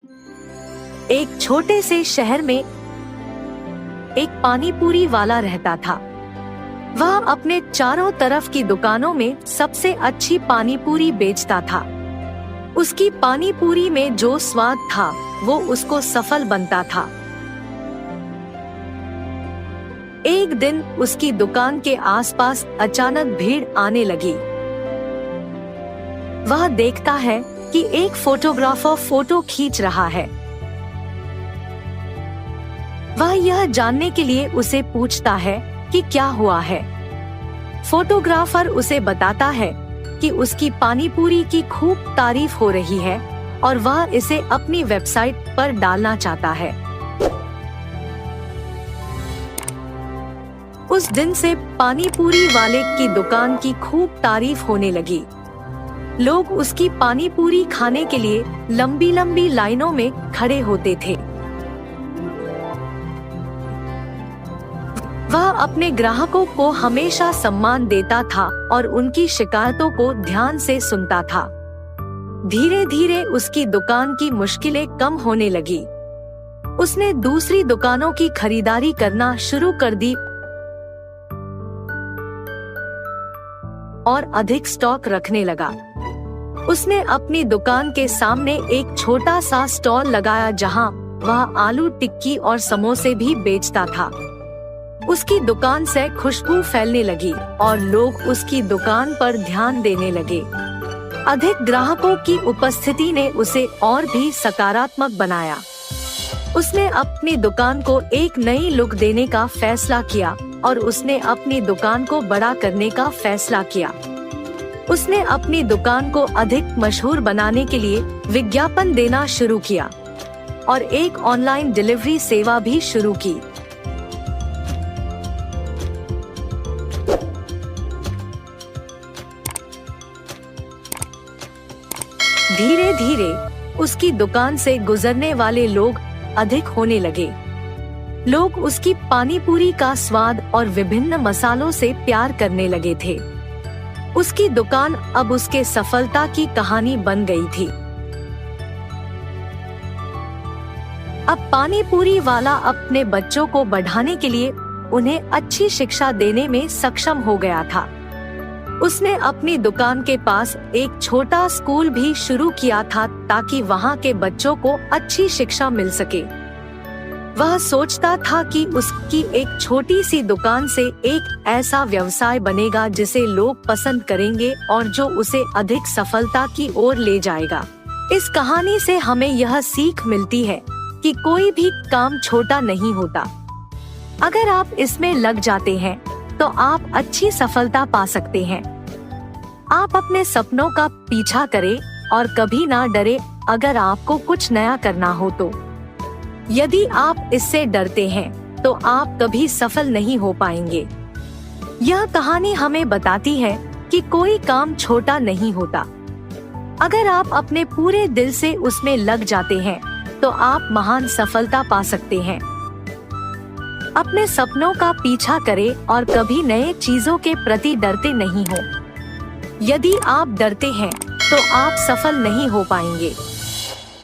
एक छोटे से शहर में एक पानीपुरी वाला रहता था। वह अपने चारों तरफ की दुकानों में सबसे अच्छी पानीपुरी बेचता था। उसकी पानीपुरी में जो स्वाद था वो उसको सफल बनता था। एक दिन उसकी दुकान के आसपास अचानक भीड़ आने लगी। वह देखता है कि एक फोटोग्राफर फोटो खींच रहा है। वह यह जानने के लिए उसे पूछता है कि क्या हुआ है। फोटोग्राफर उसे बताता है कि उसकी पानीपुरी की खूब तारीफ हो रही है और वह इसे अपनी वेबसाइट पर डालना चाहता है। उस दिन से पानीपुरी वाले की दुकान की खूब तारीफ होने लगी। लोग उसकी पानीपुरी खाने के लिए लंबी लंबी लाइनों में खड़े होते थे। वह अपने ग्राहकों को हमेशा सम्मान देता था और उनकी शिकायतों को ध्यान से सुनता था। धीरे धीरे उसकी दुकान की मुश्किलें कम होने लगी। उसने दूसरी दुकानों की खरीदारी करना शुरू कर दी और अधिक स्टॉक रखने लगा। उसने अपनी दुकान के सामने एक छोटा सा स्टॉल लगाया जहां वह आलू टिक्की और समोसे भी बेचता था। उसकी दुकान से खुशबू फैलने लगी और लोग उसकी दुकान पर ध्यान देने लगे। अधिक ग्राहकों की उपस्थिति ने उसे और भी सकारात्मक बनाया। उसने अपनी दुकान को एक नई लुक देने का फैसला किया और उसने अपनी दुकान को बड़ा करने का फैसला किया। उसने अपनी दुकान को अधिक मशहूर बनाने के लिए विज्ञापन देना शुरू किया और एक ऑनलाइन डिलीवरी सेवा भी शुरू की। धीरे धीरे उसकी दुकान से गुजरने वाले लोग अधिक होने लगे। लोग उसकी पानीपुरी का स्वाद और विभिन्न मसालों से प्यार करने लगे थे। उसकी दुकान अब उसके सफलता की कहानी बन गई थी। अब पानीपुरी वाला अपने बच्चों को बढ़ाने के लिए उन्हें अच्छी शिक्षा देने में सक्षम हो गया था। उसने अपनी दुकान के पास एक छोटा स्कूल भी शुरू किया था ताकि वहां के बच्चों को अच्छी शिक्षा मिल सके। वह सोचता था कि उसकी एक छोटी सी दुकान से एक ऐसा व्यवसाय बनेगा जिसे लोग पसंद करेंगे और जो उसे अधिक सफलता की ओर ले जाएगा। इस कहानी से हमें यह सीख मिलती है कि कोई भी काम छोटा नहीं होता। अगर आप इसमें लग जाते हैं तो आप अच्छी सफलता पा सकते हैं। आप अपने सपनों का पीछा करें और कभी ना डरे अगर आपको कुछ नया करना हो तो। यदि आप इससे डरते हैं तो आप कभी सफल नहीं हो पाएंगे। यह कहानी हमें बताती है कि कोई काम छोटा नहीं होता। अगर आप अपने पूरे दिल से उसमें लग जाते हैं तो आप महान सफलता पा सकते हैं। अपने सपनों का पीछा करें और कभी नए चीजों के प्रति डरते नहीं हो। यदि आप डरते हैं तो आप सफल नहीं हो पाएंगे।